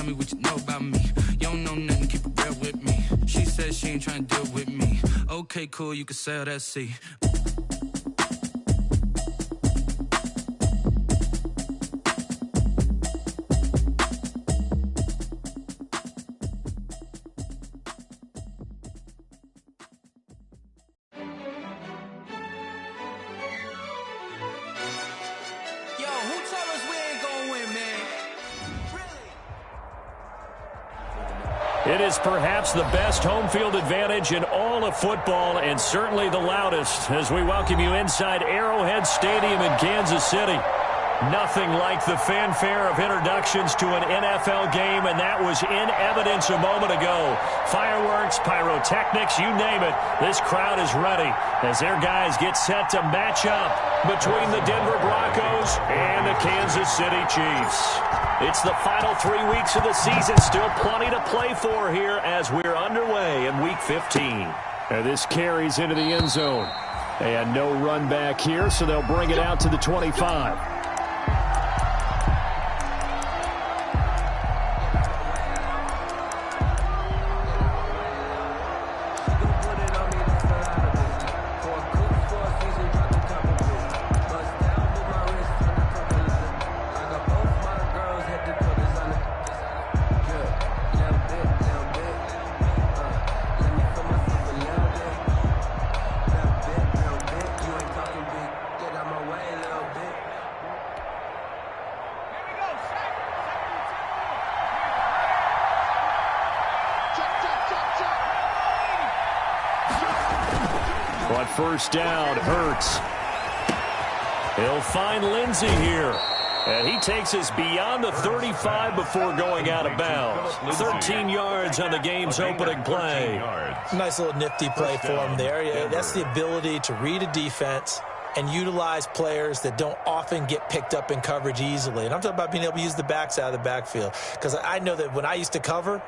me what you know about me. You don't know nothing, keep it real with me. She said she ain't trying to deal with me. Okay, cool, you can sail that sea. It is perhaps the best home field advantage in all of football, and certainly the loudest, as we welcome you inside Arrowhead Stadium in Kansas City. Nothing like the fanfare of introductions to an NFL game, and that was in evidence a moment ago. Fireworks, pyrotechnics, you name it. This crowd is ready as their guys get set to match up between the Denver Broncos and the Kansas City Chiefs. It's the final 3 weeks of the season. Still plenty to play for here as we're underway in Week 15. And this carries into the end zone. And no run back here, so they'll bring it out to the 25. First down, Hurts. He'll find Lindsey here. And he takes us beyond the 35 before going out of bounds. 13 yards on the game's opening play. Nice little nifty play for him there. Yeah, that's the ability to read a defense and utilize players that don't often get picked up in coverage easily. And I'm talking about being able to use the backs out of the backfield. Because I know that when I used to cover,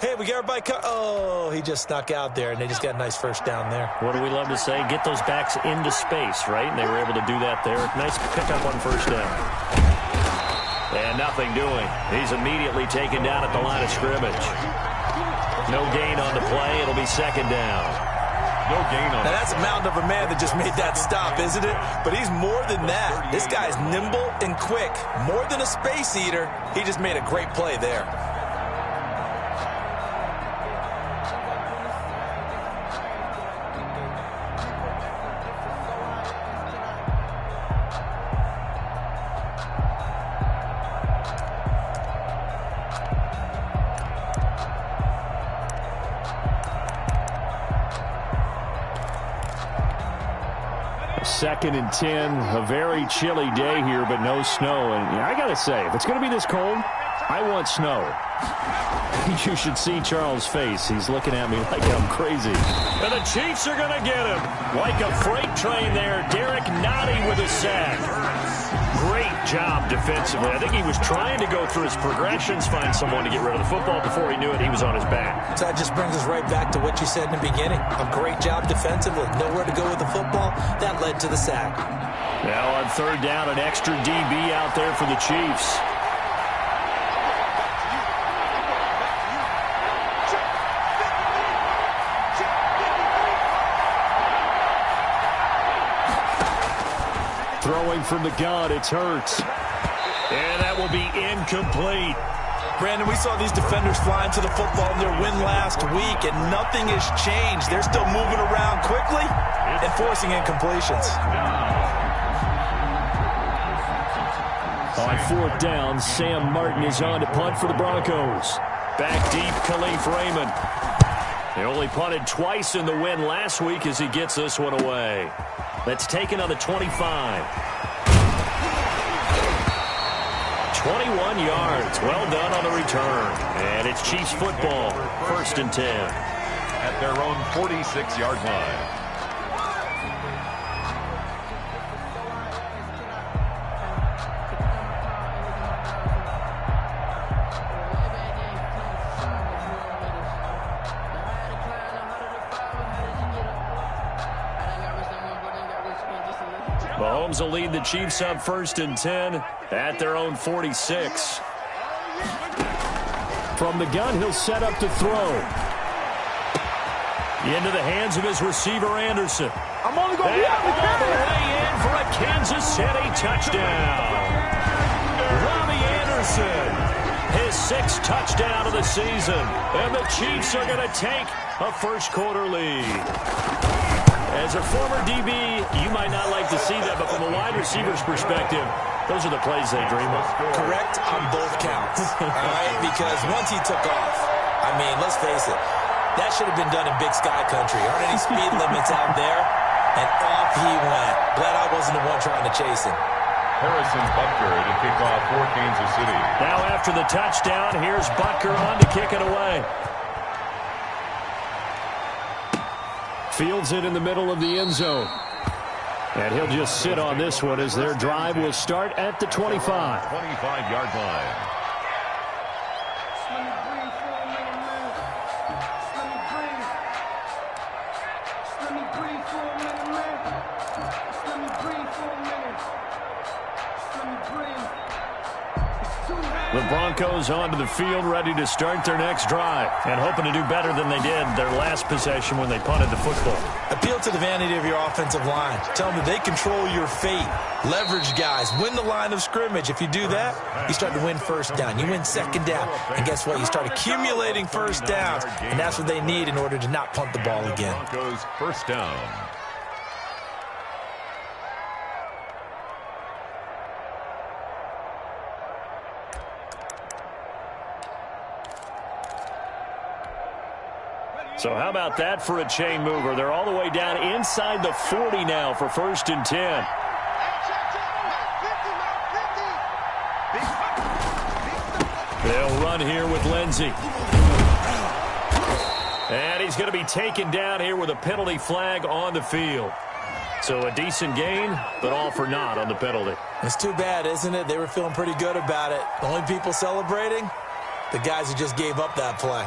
hey, we got everybody oh, he just snuck out there, and they just got a nice first down there. What do we love to say? Get those backs into space, right? And they were able to do that there. Nice pickup on first down. And nothing doing. He's immediately taken down at the line of scrimmage. No gain on the play. It'll be second down. No gain on. Now, that's a mountain of a man that just made that stop, isn't it? But he's more than that. This guy's nimble and quick. More than a space eater. He just made a great play there. Second and 10, a very chilly day here, but no snow. And I got to say, if it's going to be this cold, I want snow. You should see Charles' face. He's looking at me like I'm crazy. And the Chiefs are going to get him. Like a freight train there, Derek Nottie with a sack. Great job defensively. I think he was trying to go through his progressions, find someone to get rid of the football. Before he knew it, he was on his back. So that just brings us right back to what you said in the beginning. A great job defensively. Nowhere to go with the football. That led to the sack. Now on third down, an extra DB out there for the Chiefs. Throwing from the gun, it's Hurts. And that will be incomplete. Brandon, we saw these defenders flying to the football in their win last week, and nothing has changed. They're still moving around quickly and forcing incompletions. On fourth down, Sam Martin is on to punt for the Broncos. Back deep, Khalif Raymond. They only punted twice in the win last week as he gets this one away. That's taken on the 25. 21 yards. Well done on the return. And it's Chiefs football. First and 10. At their own 46-yard line. Mahomes will lead the Chiefs up first and 10 at their own 46. From the gun, he'll set up to throw. Into the hands of his receiver, Anderson. I'm only going to be on the all the way in for a Kansas City touchdown. Robbie Anderson, his 6th touchdown of the season. And the Chiefs are going to take a first-quarter lead. As a former DB, you might not like to see that, but from a wide receiver's perspective, those are the plays they dream of. Correct on both counts, all right? Because once he took off, I mean, let's face it, that should have been done in Big Sky Country. Aren't any speed limits out there? And off he went. Glad I wasn't the one trying to chase him. Harrison Butker to kick off for Kansas City. Now after the touchdown, here's Butker on to kick it away. Fields it in the middle of the end zone. And he'll just sit on this one as their drive will start at the 25. 25-yard line. The Broncos onto the field, ready to start their next drive, and hoping to do better than they did their last possession when they punted the football. Appeal to the vanity of your offensive line. Tell them that they control your fate. Leverage guys. Win the line of scrimmage. If you do that, you start to win first down. You win second down. And guess what? You start accumulating first downs, and that's what they need in order to not punt the ball again. Broncos first down. So how about that for a chain mover? They're all the way down inside the 40 now for 1st and 10. They'll run here with Lindsey. And he's going to be taken down here with a penalty flag on the field. So a decent gain, but all for naught on the penalty. It's too bad, isn't it? They were feeling pretty good about it. The only people celebrating, the guys who just gave up that play.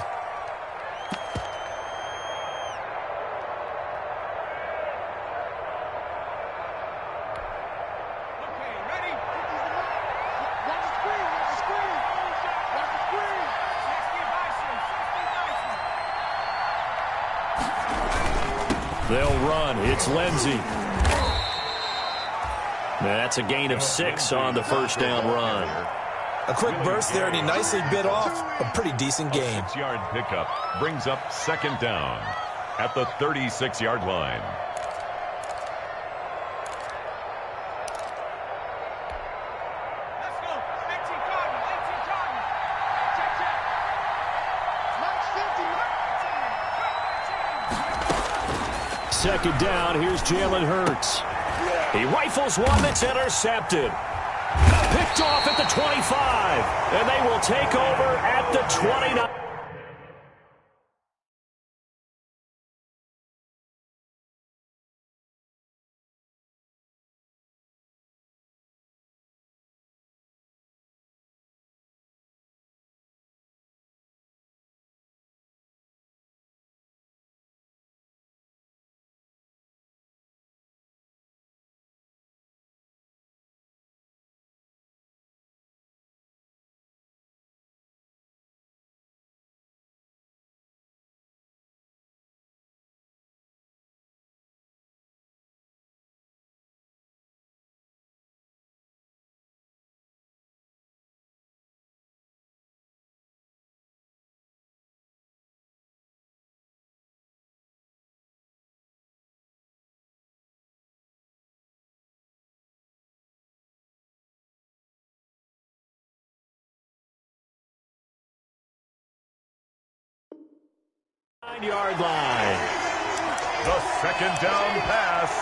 They'll run. It's Lindsey. That's a gain of 6 on the first down run. A quick burst there, and he nicely bit off a pretty decent gain. 6-yard pickup brings up 2nd down at the 36-yard line. Second down, here's Jalen Hurts. He rifles one that's intercepted. Picked off at the 25, and they will take over at the 29. Yard line. The second down pass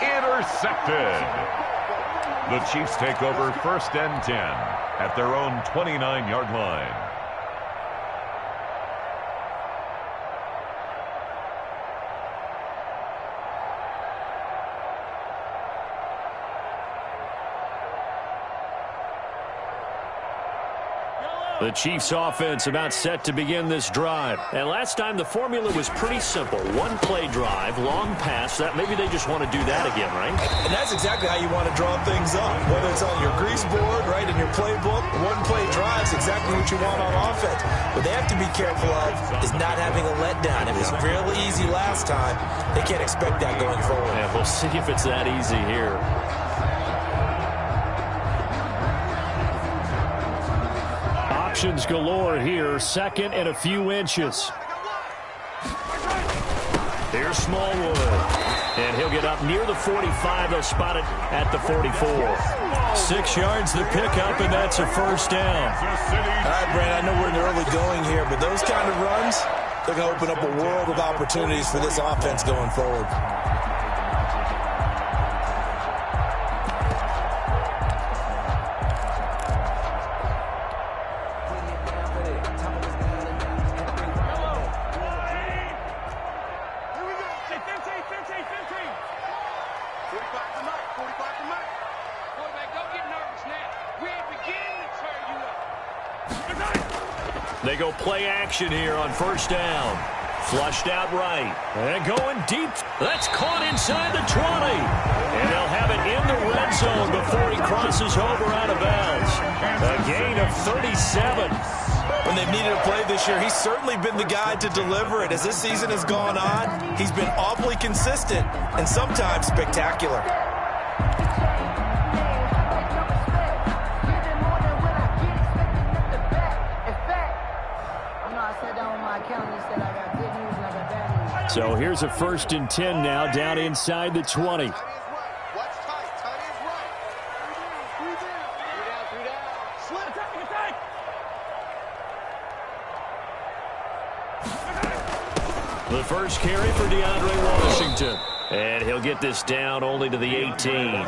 intercepted. The Chiefs take over 1st and 10 at their own 29-yard line. The Chiefs offense about set to begin this drive. And last time the formula was pretty simple. One play drive, long pass. That maybe they just want to do that again, right? And that's exactly how you want to draw things up. Whether it's on your grease board, right, in your playbook, one play drive is exactly what you want on offense. What they have to be careful of is not having a letdown. It was real easy last time. They can't expect that going forward. Yeah, we'll see if it's that easy here. Options galore here. Second and a few inches. Here's Smallwood. And he'll get up near the 45. They'll spot it at the 44. 6 yards the pickup, and that's a first down. All right, Brand, I know we're in the early going here, but those kind of runs, they're going to open up a world of opportunities for this offense going forward. They go play action here on first down. Flushed out right. And going deep. That's caught inside the 20. And they'll have it in the red zone before he crosses over out of bounds. A gain of 37. When they've needed a play this year, he's certainly been the guy to deliver it. As this season has gone on, he's been awfully consistent and sometimes spectacular. So here's a 1st and 10 now, down inside the 20. The first carry for DeAndre Washington. And he'll get this down only to the 18.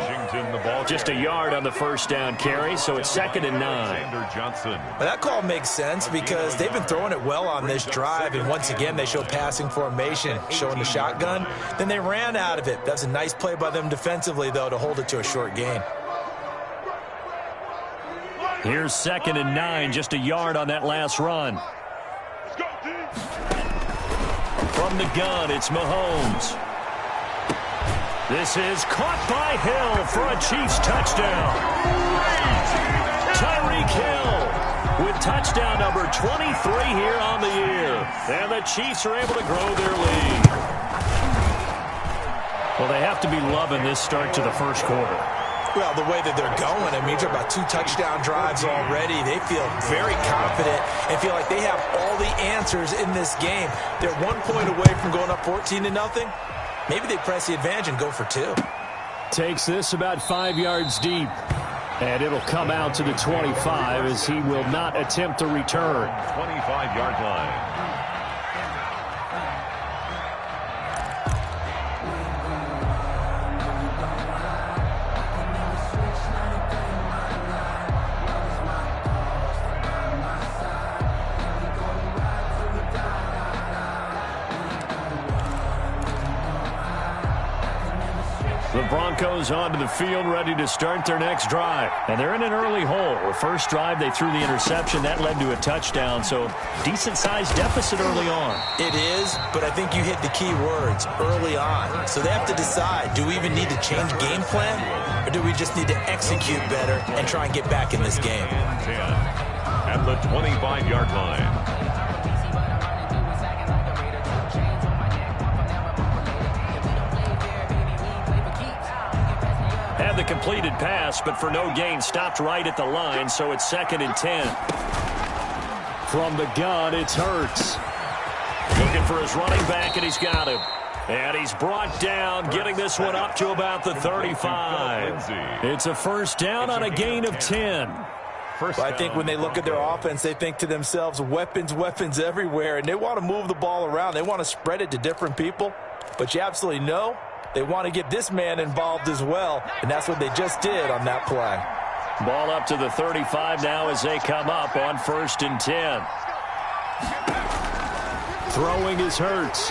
Just a yard on the first down carry, so it's 2nd and 9. Well, that call makes sense because they've been throwing it well on this drive, and once again they show passing formation, showing the shotgun. Then they ran out of it. That's a nice play by them defensively, though, to hold it to a short gain. Here's 2nd and 9, just a yard on that last run. From the gun, it's Mahomes. This is caught by Hill for a Chiefs touchdown. Tyreek Hill with touchdown number 23 here on the year. And the Chiefs are able to grow their lead. Well, they have to be loving this start to the first quarter. Well, the way that they're going, I mean, you're about 2 touchdown drives already. They feel very confident and feel like they have all the answers in this game. They're 1 point away from going up 14-0. Maybe they press the advantage and go for 2. Takes this about 5 yards deep. And it'll come out to the 25 as he will not attempt to return. 25-yard line. The Broncos onto the field, ready to start their next drive. And they're in an early hole. The first drive, they threw the interception. That led to a touchdown, so decent-sized deficit early on. It is, but I think you hit the key words, early on. So they have to decide, do we even need to change game plan, or do we just need to execute better and try and get back in this game? 10 at the 25-yard line. Had the completed pass, but for no gain, stopped right at the line, so it's 2nd and 10. From the gun, it's Hurts. Looking for his running back, and he's got him. And he's brought down, getting this one up to about the 35. It's a first down on a gain of 10. Well, I think when they look at their offense, they think to themselves, weapons, weapons everywhere, and they want to move the ball around. They want to spread it to different people, but you absolutely know they want to get this man involved as well, and that's what they just did on that play. Ball up to the 35 now as they come up on 1st and 10. Throwing is Hurts.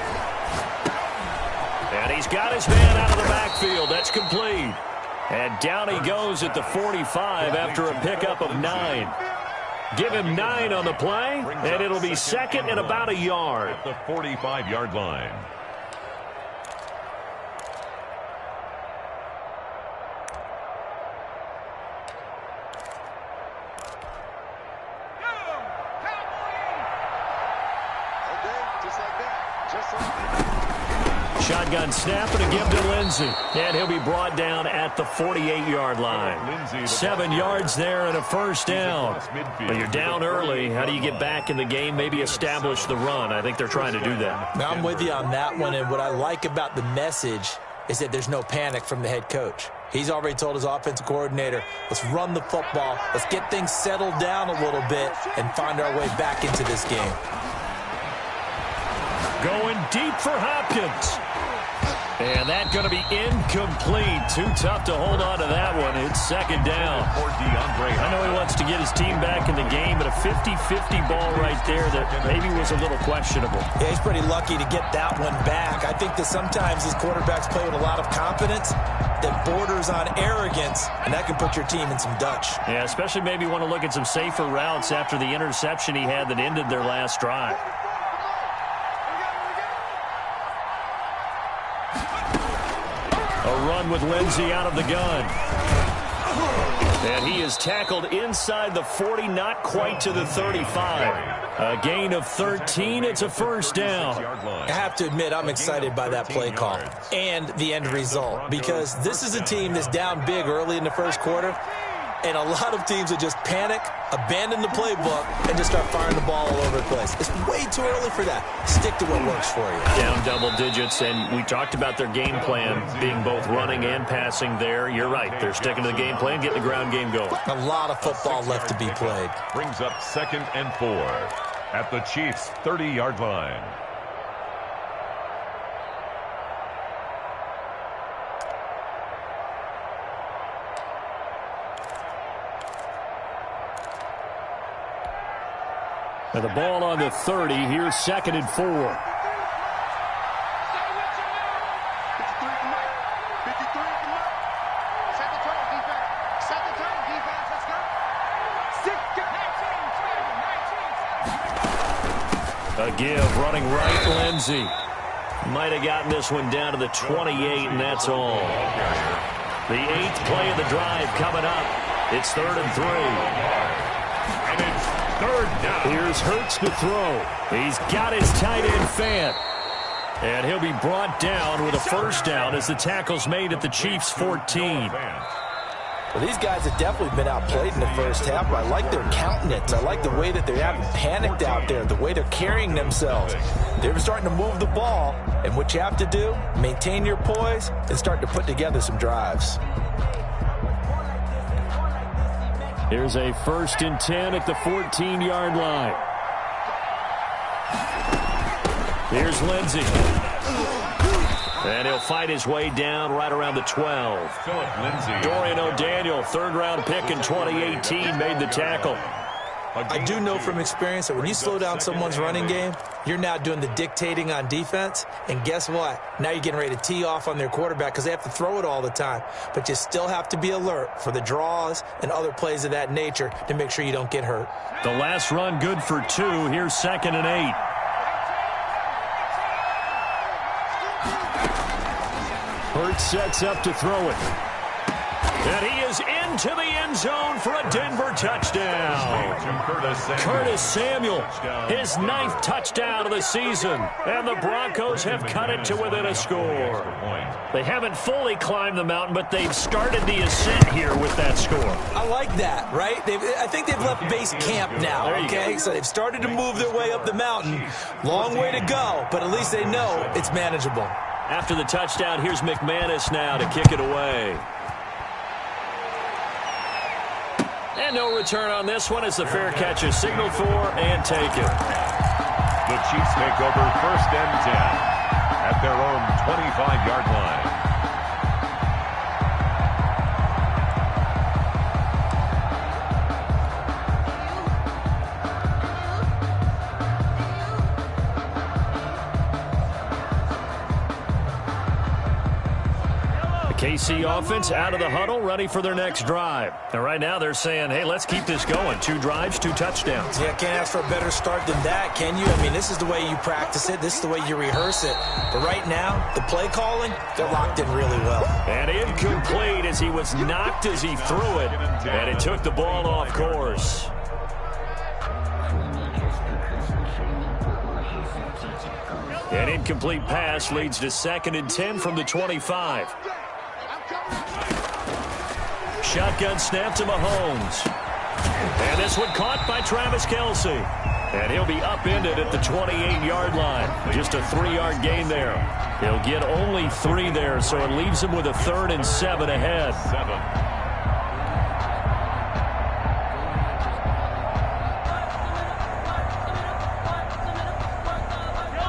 And he's got his man out of the backfield. That's complete. And down he goes at the 45 after a pickup of 9. Give him 9 on the play, and it'll be second and about a yard. At the 45-yard line. Shotgun snap and a give to Lindsey. And he'll be brought down at the 48-yard line. 7 yards there and a first down. But you're down early. How do you get back in the game? Maybe establish the run. I think they're trying to do that. Now, I'm with you on that one, and what I like about the message is that there's no panic from the head coach. He's already told his offensive coordinator, let's run the football, let's get things settled down a little bit and find our way back into this game. Going deep for Hopkins. And that's going to be incomplete. Too tough to hold on to that one. It's second down. I know he wants to get his team back in the game, but a 50-50 ball right there that maybe was a little questionable. Yeah, he's pretty lucky to get that one back. I think that sometimes these quarterbacks play with a lot of confidence that borders on arrogance, and that can put your team in some Dutch. Yeah, especially maybe want to look at some safer routes after the interception he had that ended their last drive. A run with Lindsey out of the gun. And he is tackled inside the 40, not quite to the 35. A gain of 13. It's a first down. I have to admit, I'm excited by that play call and the end result, because this is a team that's down big early in the first quarter, and a lot of teams that just panic, abandon the playbook, and just start firing the ball all over the place. It's way too early for that. Stick to what works for you. Down double digits, and we talked about their game plan being both running and passing there. You're right. They're sticking to the game plan, getting the ground game going. A lot of football left to be played. Brings up 2nd and 4 at the Chiefs' 30-yard line. And the ball on the 30. Here's 2nd and 4. A give, running right, Lindsey. Might have gotten this one down to the 28, and that's all. The 8th play of the drive coming up. It's 3rd and 3. And it's 3rd down. Here's Hurts to throw. He's got his tight end Fant. And he'll be brought down with a first down as the tackle's made at the Chiefs' 14. Well, these guys have definitely been outplayed in the first half, but I like their countenance. I like the way that they haven't panicked out there, the way they're carrying themselves. They're starting to move the ball, and what you have to do, maintain your poise and start to put together some drives. Here's a 1st and 10 at the 14-yard line. Here's Lindsey. And he'll fight his way down right around the 12. Dorian O'Daniel, 3rd-round pick in 2018, made the tackle. I do know from experience that when you slow down someone's running game, you're now doing the dictating on defense. And guess what? Now you're getting ready to tee off on their quarterback because they have to throw it all the time. But you still have to be alert for the draws and other plays of that nature to make sure you don't get hurt. The last run good for 2. Here's 2nd and 8. Hurts sets up to throw it. And he is into the end zone for a Denver touchdown. Curtis Samuel, his 9th touchdown of the season. And the Broncos have cut it to within a score. They haven't fully climbed the mountain, but they've started the ascent here with that score. I like that, right? I think they've left base camp now, okay? So they've started to move their way up the mountain. Long way to go, but at least they know it's manageable. After the touchdown, here's McManus now to kick it away. And no return on this one as the fair catch is signaled for and taken. The Chiefs take over 1st and 10 at their own 25-yard line. KC offense out of the huddle, ready for their next drive. And right now they're saying, hey, let's keep this going. 2 drives, 2 touchdowns. Yeah, can't ask for a better start than that, can you? I mean, this is the way you practice it. This is the way you rehearse it. But right now, the play calling, they're locked in really well. And incomplete as he was knocked as he threw it. And it took the ball off course. An incomplete pass leads to 2nd and 10 from the 25. Shotgun snap to Mahomes. And this one caught by Travis Kelce. And he'll be upended at the 28-yard line. Just a 3-yard gain there. He'll get only 3 there, so it leaves him with a 3rd and 7 ahead.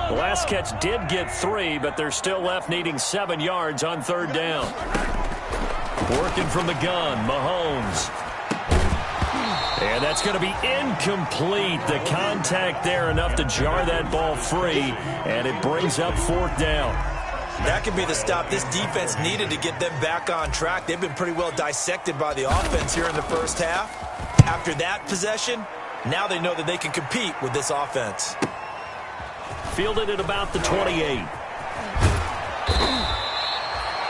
The last catch did get 3, but they're still left needing 7 yards on 3rd down. Working from the gun, Mahomes. And that's going to be incomplete. The contact there enough to jar that ball free, and it brings up 4th down. That could be the stop this defense needed to get them back on track. They've been pretty well dissected by the offense here in the first half. After that possession, now they know that they can compete with this offense. Fielded at about the 28.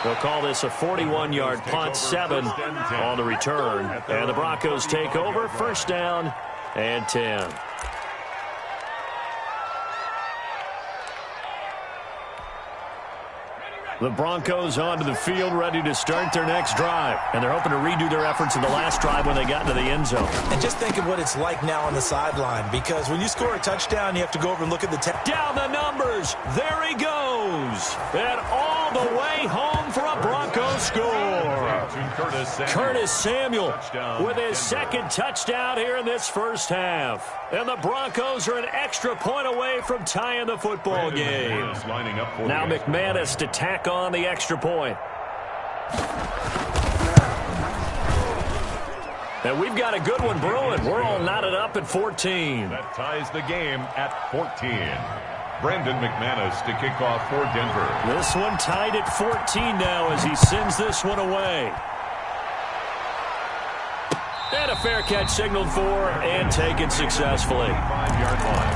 They'll call this a 41-yard punt, 7 on the return. And the Broncos take over, 1st down and 10. The Broncos onto the field, ready to start their next drive. And they're hoping to redo their efforts in the last drive when they got into the end zone. And just think of what it's like now on the sideline, because when you score a touchdown, you have to go over and look at the down the numbers. There he goes. And all the way home for a Broncos score. Curtis Samuel with his 2nd touchdown here in this first half. And the Broncos are an extra point away from tying the football game. Now McManus to tack on the extra point. And we've got a good one brewing. We're all knotted up at 14. That ties the game at 14. Brandon McManus to kick off for Denver. This one tied at 14 now as he sends this one away. And a fair catch signaled for and taken successfully. 5-yard line.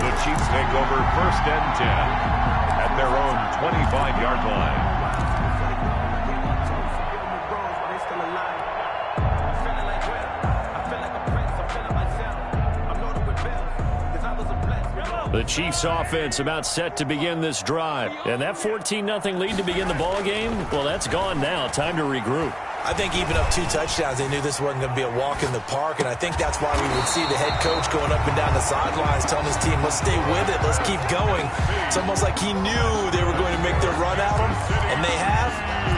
The Chiefs take over 1st and 10 at their own 25-yard line. The Chiefs offense about set to begin this drive. And that 14-0 lead to begin the ball game, well, that's gone now. Time to regroup. I think even up 2 touchdowns, they knew this wasn't going to be a walk in the park, and I think that's why we would see the head coach going up and down the sidelines telling his team, let's stay with it, let's keep going. It's almost like he knew they were going to make their run at him, and they have.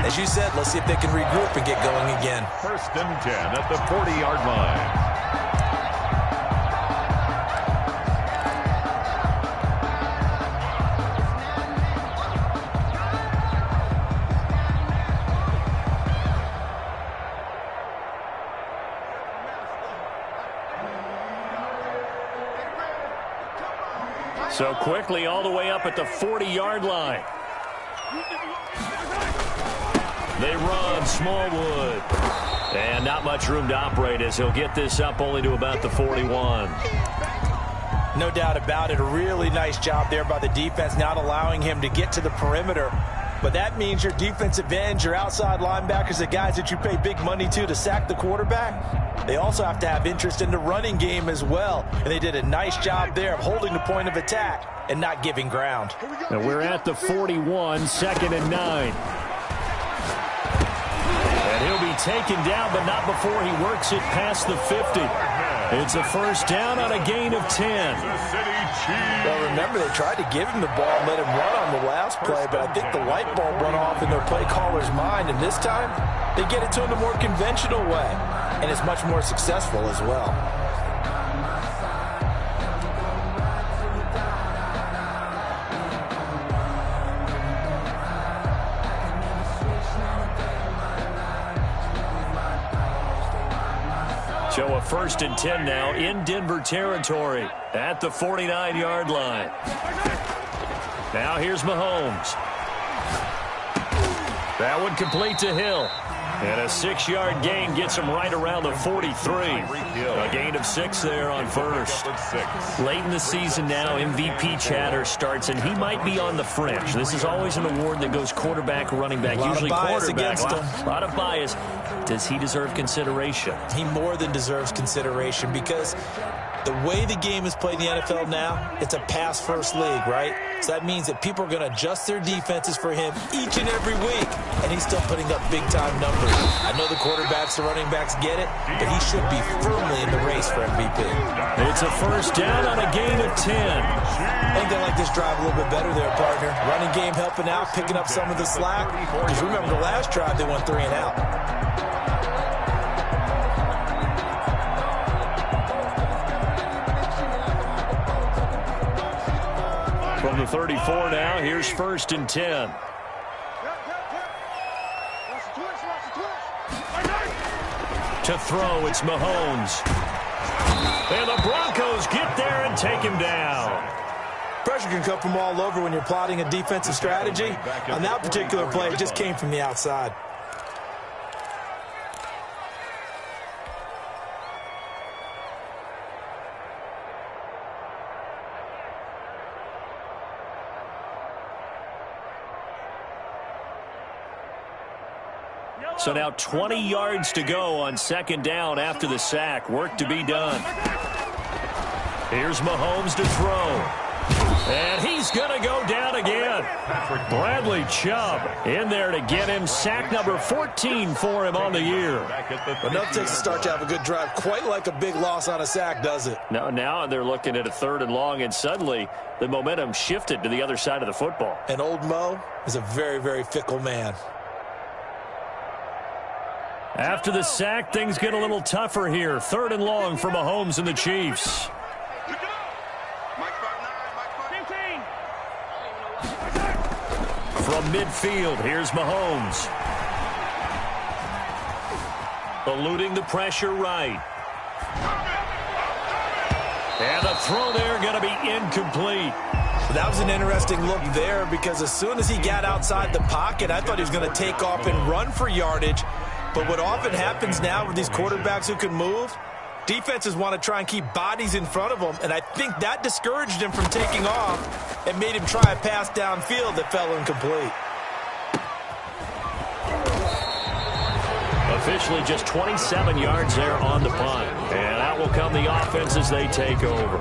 As you said, let's see if they can regroup and get going again. 1st and 10 at the 40-yard line. So quickly all the way up at the 40-yard line. They run Smallwood. And not much room to operate as he'll get this up only to about the 41. No doubt about it. A really nice job there by the defense, not allowing him to get to the perimeter. But that means your defensive ends, your outside linebackers, the guys that you pay big money to sack the quarterback, they also have to have interest in the running game as well. And they did a nice job there of holding the point of attack and not giving ground. Now we're at the 41, 2nd and 9. And he'll be taken down, but not before he works it past the 50. It's a 1st down on a gain of 10. Well, remember, they tried to give him the ball and let him run on the last play, but I think the light bulb went off in their play caller's mind, and this time they get it to him the more conventional way, and it's much more successful as well. So a 1st and 10 now in Denver territory at the 49-yard line. Now here's Mahomes. That would complete to Hill. And a 6-yard gain gets him right around the 43. A gain of 6 there on first. Late in the season now, MVP chatter starts, and he might be on the fringe. This is always an award that goes quarterback, running back, usually quarterback. A lot of bias. Does he deserve consideration? He more than deserves consideration because the way the game is played in the NFL now, it's a pass-first league, right? So that means that people are going to adjust their defenses for him each and every week, and he's still putting up big-time numbers. I know the quarterbacks, the running backs get it, but he should be firmly in the race for MVP. It's a first down on a gain of 10. I think they like this drive a little bit better there, partner. Running game helping out, picking up some of the slack. Because remember, the last drive, they went 3 and out. From the 34 now, here's first and 10. To throw, it's Mahomes. And the Broncos get there and take him down. Pressure can come from all over when you're plotting a defensive strategy. On that particular play, it just came from the outside. So now 20 yards to go on second down after the sack. Work to be done. Here's Mahomes to throw. And he's going to go down again. Bradley Chubb in there to get him. Sack number 14 for him on the year. Enough takes to start to have a good drive. Quite like a big loss on a sack, does it? Now they're looking at a 3rd and long, and suddenly the momentum shifted to the other side of the football. And old Mo is a very, very fickle man. After the sack, things get a little tougher here. 3rd and long for Mahomes and the Chiefs. From midfield, here's Mahomes. Eluding the pressure right. And the throw there going to be incomplete. That was an interesting look there because as soon as he got outside the pocket, I thought he was going to take off and run for yardage. But what often happens now with these quarterbacks who can move, defenses want to try and keep bodies in front of them, and I think that discouraged him from taking off and made him try a pass downfield that fell incomplete. Officially just 27 yards there on the punt. And out will come the offense as they take over.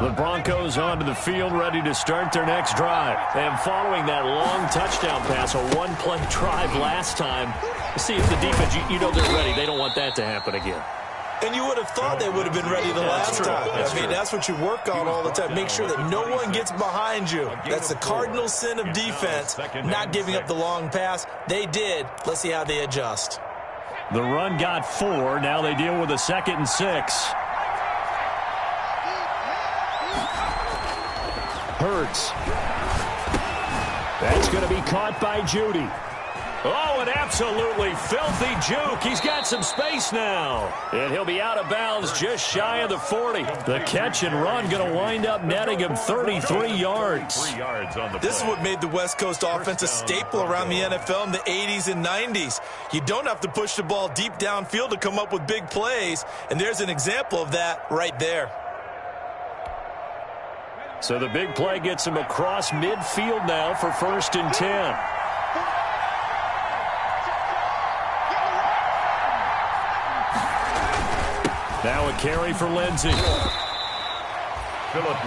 The Broncos onto the field, ready to start their next drive. And following that long touchdown pass, a one-play drive last time, see if the defense, you know they're ready. They don't want that to happen again. And you would have thought they would have been ready the last time. I mean, that's what you work on all the time. Make sure that no one gets behind you. That's the cardinal sin of defense, not giving up the long pass. They did. Let's see how they adjust. The run got 4. Now they deal with a 2nd and 6. Hurts. That's going to be caught by Judy. Oh, an absolutely filthy juke. He's got some space now. And he'll be out of bounds just shy of the 40. The catch and run going to wind up netting him 33 yards. This is what made the West Coast offense a staple around the NFL in the 80s and 90s. You don't have to push the ball deep downfield to come up with big plays. And there's an example of that right there. So the big play gets him across midfield now for 1st and 10. Now a carry for Lindsey.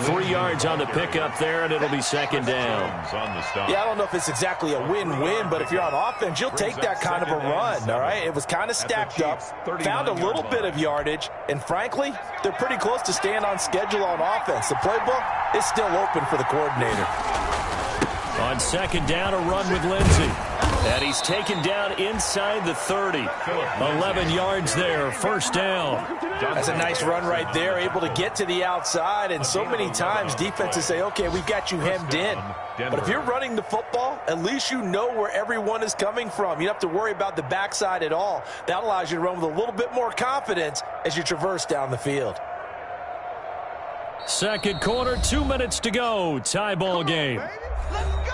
3 yards on the pickup there, and it'll be 2nd down. Yeah, I don't know if it's exactly a win-win, but if you're on offense, you'll take that kind of a run, all right? It was kind of stacked up, found a little bit of yardage, and frankly, they're pretty close to staying on schedule on offense. The playbook is still open for the coordinator. On 2nd down, a run with Lindsey. And he's taken down inside the 30. 11 yards there, first down. That's a nice run right there, able to get to the outside. And so many times defenses say, okay, we've got you hemmed in. But if you're running the football, at least you know where everyone is coming from. You don't have to worry about the backside at all. That allows you to run with a little bit more confidence as you traverse down the field. Second quarter, 2 minutes to go. Tie ball game. Let's go!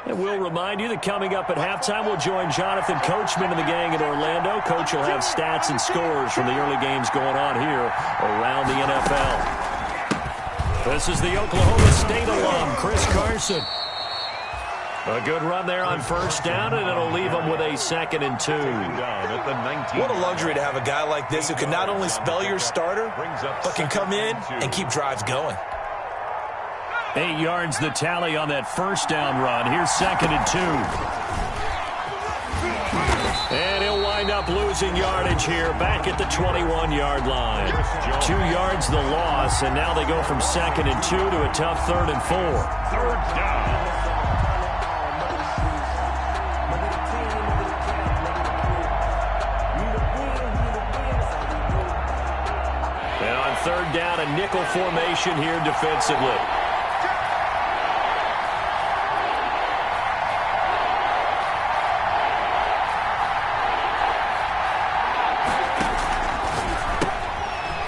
And we'll remind you that coming up at halftime, we'll join Jonathan Coachman and the gang in Orlando. Coach will have stats and scores from the early games going on here around the NFL. This is the Oklahoma State alum, Chris Carson. A good run there on first down, and it'll leave them with a 2nd and 2. What a luxury to have a guy like this who can not only spell your starter, but can come in and keep drives going. 8 yards the tally on that first down run. Here's 2nd and 2. And he'll wind up losing yardage here back at the 21-yard line. 2 yards the loss, and now they go from 2nd and 2 to a tough 3rd and 4. Third down. And on 3rd down, a nickel formation here defensively.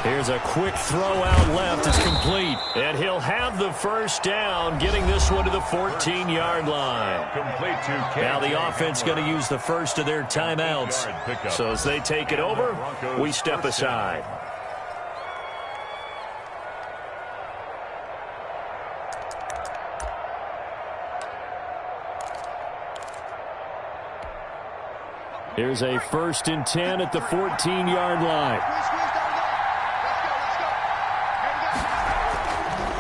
Here's a quick throw out left. It's complete. And he'll have the first down, getting this one to the 14-yard line. Now the offense going to use the first of their timeouts. So as they take it over, we step aside. Here's a 1st and 10 at the 14-yard line.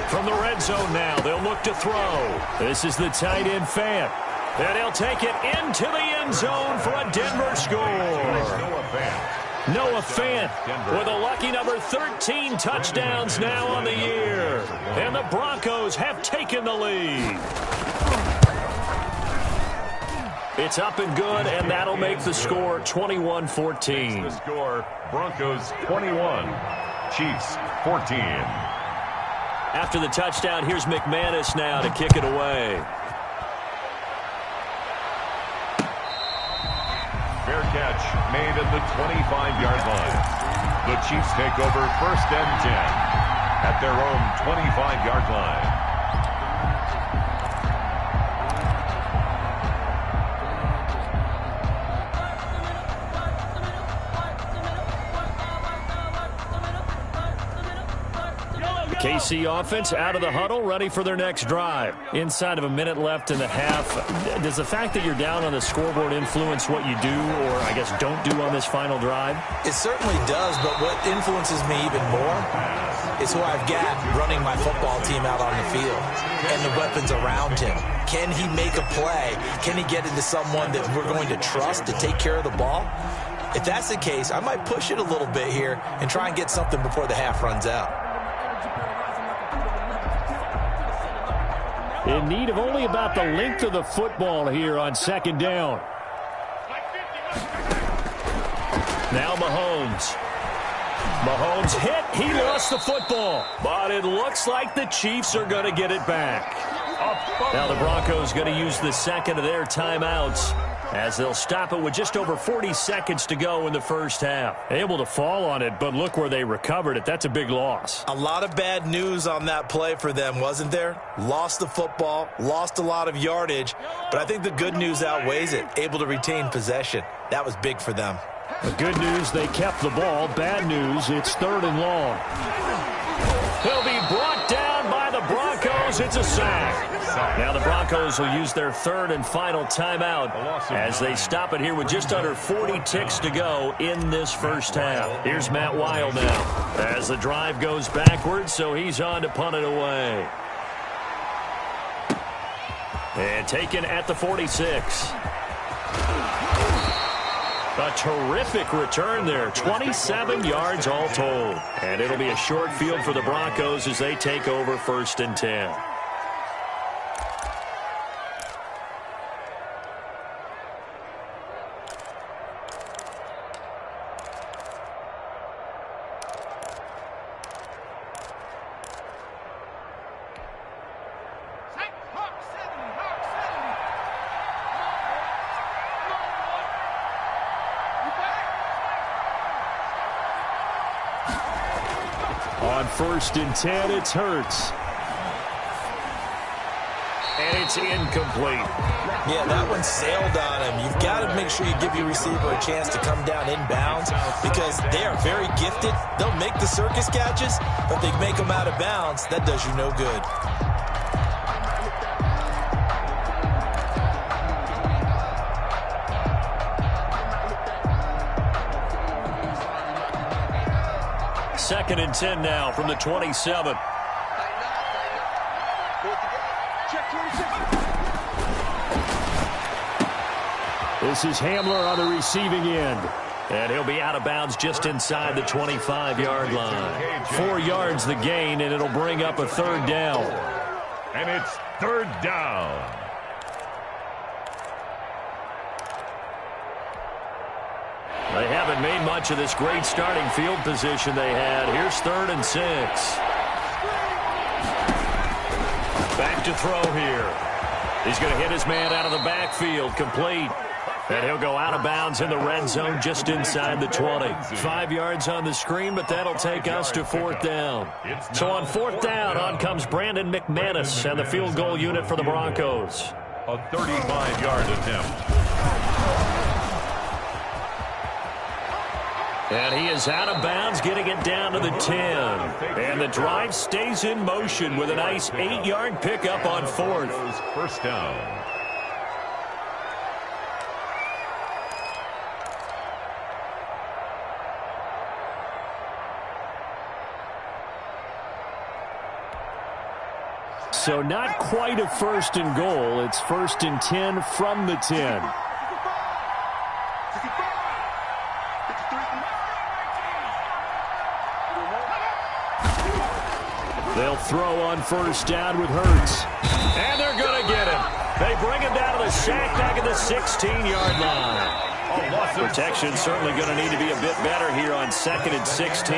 From the red zone now, they'll look to throw. This is the tight end Fant. And he'll take it into the end zone for a Denver score. Noah Fant with a lucky number 13 touchdowns now on the year. And the Broncos have taken the lead. It's up and good, and that'll make the score 21-14. The score, Broncos 21, Chiefs 14. After the touchdown, here's McManus now to kick it away. Fair catch made at the 25-yard line. The Chiefs take over 1st and 10 at their own 25-yard line. KC offense out of the huddle, ready for their next drive. Inside of a minute left in the half, does the fact that you're down on the scoreboard influence what you do, or I guess don't do on this final drive? It certainly does, but what influences me even more is who I've got running my football team out on the field and the weapons around him. Can he make a play? Can he get into someone that we're going to trust to take care of the ball? If that's the case, I might push it a little bit here and try and get something before the half runs out. In need of only about the length of the football here on 2nd down. Now Mahomes. Mahomes hit. He lost the football. But it looks like the Chiefs are going to get it back. Now the Broncos going to use the 2nd of their timeouts as they'll stop it with just over 40 seconds to go in the first half. Able to fall on it, but look where they recovered it. That's a big loss. A lot of bad news on that play for them, wasn't there? Lost the football, lost a lot of yardage, but I think the good news outweighs it. Able to retain possession. That was big for them. The good news, they kept the ball. Bad news, it's 3rd and long. He'll be brought down by the Broncos throws. It's a sack. Now the Broncos will use their third and final timeout as they stop it here with just under 40 ticks to go in this first half. Here's Matt Weil now as the drive goes backwards, so he's on to punt it away. And taken at the 46. A terrific return there. 27 yards all told. And it'll be a short field for the Broncos as they take over 1st and 10. On 1st and 10, it's Hurts. And it's incomplete. Yeah, that one sailed on him. You've got to make sure you give your receiver a chance to come down inbounds because they are very gifted. They'll make the circus catches, but they make them out of bounds. That does you no good. Second and 10 now from the 27. This is Hamler on the receiving end. And he'll be out of bounds just inside the 25-yard line. 4 yards the gain, and it'll bring up a 3rd down. And it's 3rd down. They haven't made much of this great starting field position they had. Here's 3rd and 6. Back to throw here. He's going to hit his man out of the backfield, complete. And he'll go out of bounds in the red zone just inside the 20. 5 yards on the screen, but that'll take us to 4th down. So on 4th down, on comes Brandon McManus and the field goal unit for the Broncos. A 35-yard attempt. And he is out of bounds, getting it down to the 10. And the drive stays in motion with a nice 8-yard pickup on 4th. 1st down. So not quite a 1st and goal. It's 1st and 10 from the 10. They'll throw on 1st down with Hurts. And they're going to get him. They bring him down to the sack back at the 16-yard line. Protection certainly going to need to be a bit better here on 2nd and 16.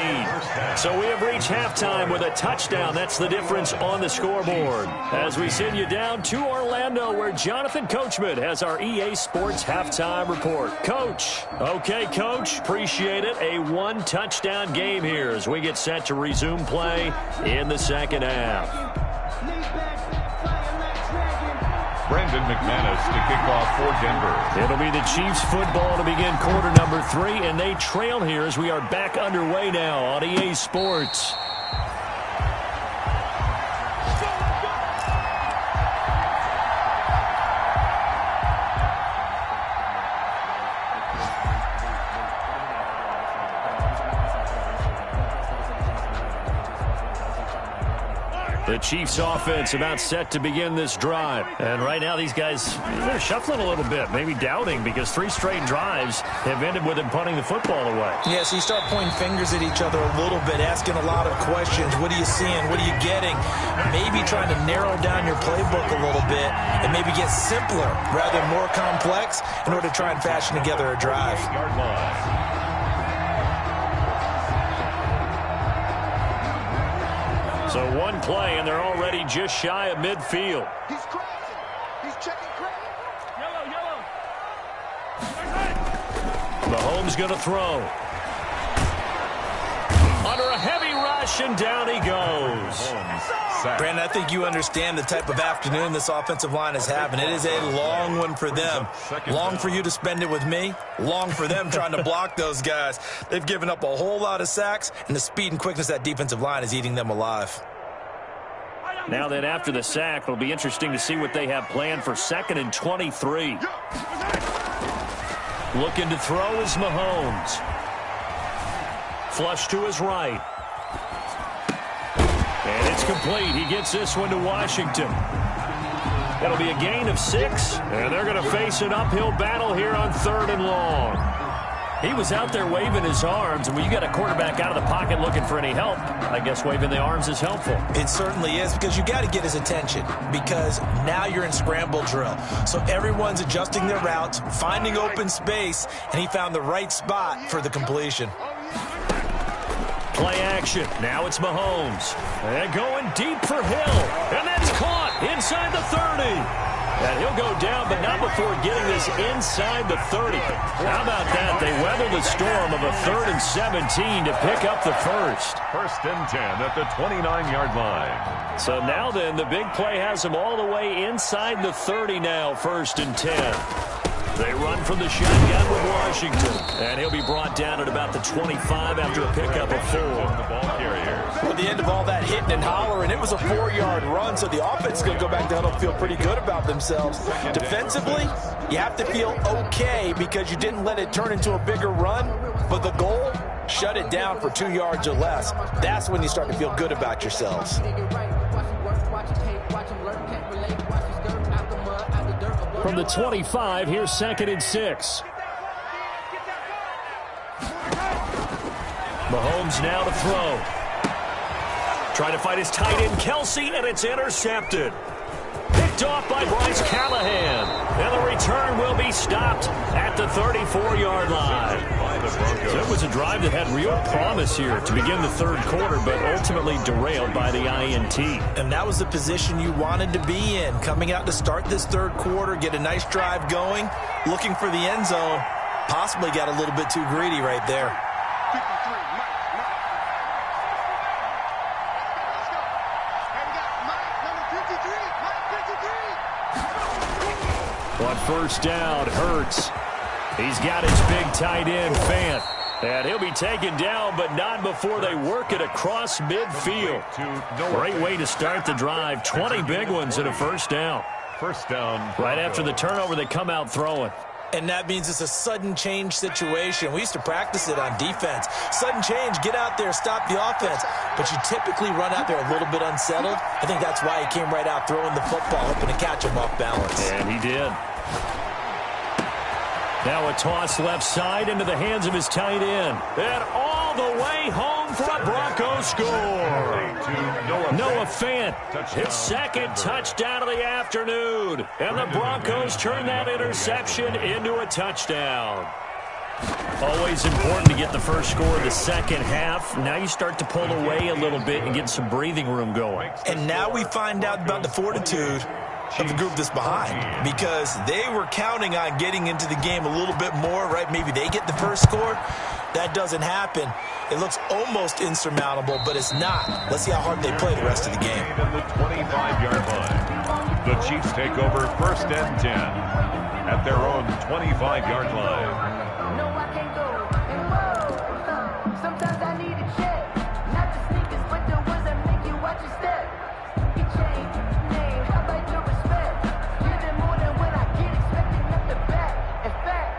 So we have reached halftime with a touchdown. That's the difference on the scoreboard. As we send you down to Orlando, where Jonathan Coachman has our EA Sports halftime report. Coach. Okay, Coach. Appreciate it. A 1-touchdown game here as we get set to resume play in the 2nd half. Brandon McManus to kick off for Denver. It'll be the Chiefs football to begin quarter number 3, and they trail here as we are back underway now on EA Sports. The Chiefs offense about set to begin this drive. And right now these guys, they're shuffling a little bit, maybe doubting, because 3 straight drives have ended with them punting the football away. Yeah, so you start pointing fingers at each other a little bit, asking a lot of questions. What are you seeing? What are you getting? Maybe trying to narrow down your playbook a little bit and maybe get simpler rather than more complex in order to try and fashion together a drive. So one play, and they're already just shy of midfield. He's crossing. He's checking credit. Yellow. Mahomes going to throw. Under a heavy rush, and down he goes. Brandon, I think you understand the type of afternoon this offensive line is having. It is a long one for them. Long for you to spend it with me. Long for them trying to block those guys. They've given up a whole lot of sacks, and the speed and quickness of that defensive line is eating them alive. Now then, after the sack, it'll be interesting to see what they have planned for 2nd and 23. Looking to throw is Mahomes. Flush to his right. And it's complete. He gets this one to Washington. That'll be a gain of 6, and they're going to face an uphill battle here on 3rd and long. He was out there waving his arms, and when you got a quarterback out of the pocket looking for any help, I guess waving the arms is helpful. It certainly is, because you got to get his attention, because now you're in scramble drill. So everyone's adjusting their routes, finding open space, and he found the right spot for the completion. Play action. Now it's Mahomes. And going deep for Hill. And that's caught inside the 30. And he'll go down, but not before getting this inside the 30. How about that? They weather the storm of a 3rd and 17 to pick up the first. 1st and 10 at the 29-yard line. So now then, the big play has them all the way inside the 30 now, 1st and 10. They run from the shotgun with Washington. And he'll be brought down at about the 25 after a pickup of 4. The ball carrier. At the end of all that hitting and hollering, it was a 4-yard run, so the offense is going to go back to huddle and feel pretty good about themselves. Defensively, you have to feel okay because you didn't let it turn into a bigger run, but the goal, shut it down for 2 yards or less. That's when you start to feel good about yourselves. From the 25, here's 2nd and 6. Mahomes now to throw. Trying to fight his tight end, Kelsey, and it's intercepted. Picked off by Bryce Callahan. And the return will be stopped at the 34-yard line. So it was a drive that had real promise here to begin the 3rd quarter, but ultimately derailed by the INT. And that was the position you wanted to be in, coming out to start this 3rd quarter, get a nice drive going, looking for the end zone. Possibly got a little bit too greedy right there. On 1st down, Hurts. He's got his big tight end, Fant. And he'll be taken down, but not before they work it across midfield. Great way to start the drive. 20 big ones and a 1st down. 1st down. Right after the turnover, they come out throwing. And that means it's a sudden change situation. We used to practice it on defense. Sudden change, get out there, stop the offense. But you typically run out there a little bit unsettled. I think that's why he came right out throwing the football, hoping to catch him off balance. And he did. Now a toss left side into the hands of his tight end. And all the way home for a Broncos score. Noah Fant, his 2nd touchdown of the afternoon. And the Broncos turn that interception into a touchdown. Always important to get the first score of the 2nd half. Now you start to pull away a little bit and get some breathing room going. And now we find out about the fortitude of the group that's behind, because they were counting on getting into the game a little bit more, right? Maybe they get the first score. That doesn't happen. It looks almost insurmountable, but it's not. Let's see how hard they play the rest of the game. At the 25-yard line, the Chiefs take over 1st and 10 at their own 25-yard line. No, I can't go. And whoa, sometimes I need a check. Not the sneakers, but the ones that make you watch your step. You change name, how about your respect? Living more than when I get expecting up the back. In fact,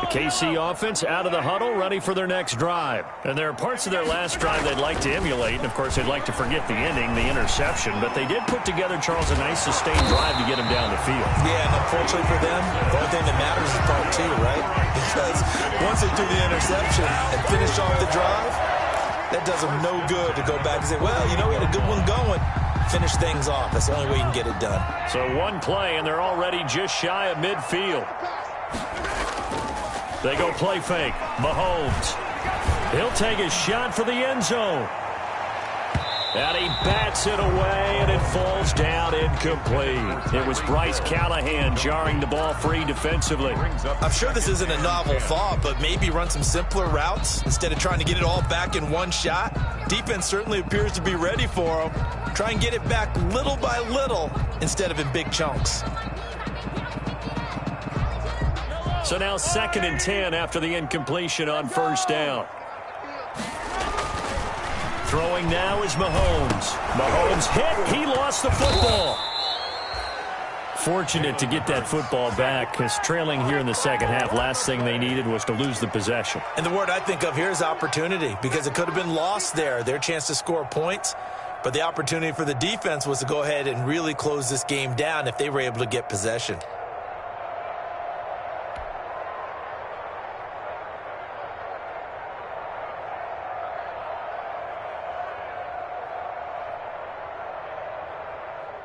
The KC offense out of the huddle, ready for their next drive. And there are parts of their last drive they'd like to emulate. And, of course, they'd like to forget the ending, the interception. But they did put together, Charles, a nice sustained drive to get him down the field. Yeah, and unfortunately for them, the only thing that matters is part 2, right? Because once they do the interception and finish off the drive, that does them no good to go back and say, well, you know, we had a good one going. Finish things off. That's the only way you can get it done. So one play, and they're already just shy of midfield. They go play fake. Mahomes. He'll take a shot for the end zone. And he bats it away, and it falls down incomplete. It was Bryce Callahan jarring the ball free defensively. I'm sure this isn't a novel thought, but maybe run some simpler routes instead of trying to get it all back in one shot. Defense certainly appears to be ready for him. Try and get it back little by little instead of in big chunks. So now 2nd and 10 after the incompletion on 1st down. Throwing now is Mahomes. Mahomes hit. He lost the football. Fortunate to get that football back, because trailing here in the second half, last thing they needed was to lose the possession. And the word I think of here is opportunity, because it could have been lost there, their chance to score points. But the opportunity for the defense was to go ahead and really close this game down if they were able to get possession.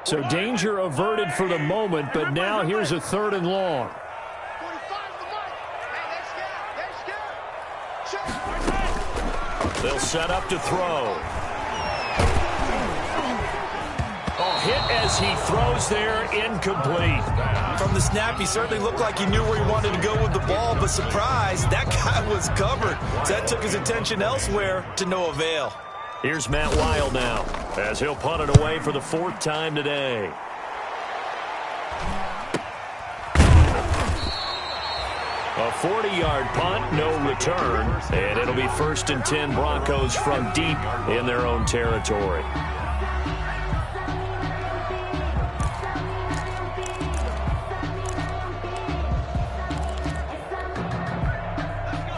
So danger averted for the moment, but now here's a 3rd and long. They'll set up to throw. Oh, hit as he throws there, incomplete. From the snap, he certainly looked like he knew where he wanted to go with the ball, but surprise, that guy was covered. So that took his attention elsewhere to no avail. Here's Matt Wild now, as he'll punt it away for the 4th time today. A 40-yard punt, no return, and it'll be 1st and 10 Broncos from deep in their own territory.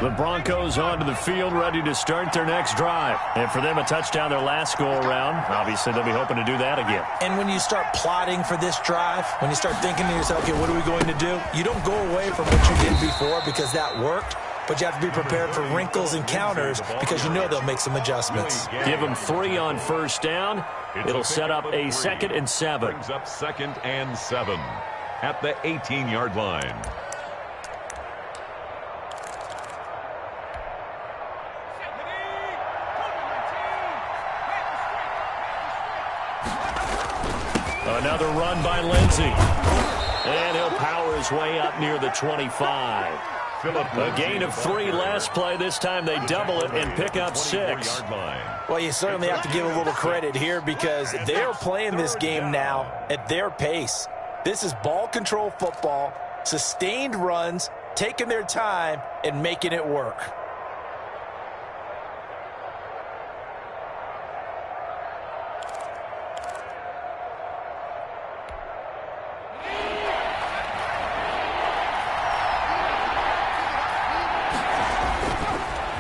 The Broncos onto the field, ready to start their next drive. And for them, a touchdown their last go-around. Obviously, they'll be hoping to do that again. And when you start plotting for this drive, when you start thinking to yourself, okay, what are we going to do? You don't go away from what you did before because that worked, but you have to be prepared for wrinkles and counters because you know they'll make some adjustments. Give them 3 on 1st down. It'll set up a 2nd and 7. Brings up 2nd and 7 at the 18-yard line. Another run by Lindsey. And he'll power his way up near the 25. A gain of 3 last play. This time they double it and pick up 6. Well, you certainly have to give a little credit here because they're playing this game now at their pace. This is ball control football, sustained runs, taking their time and making it work.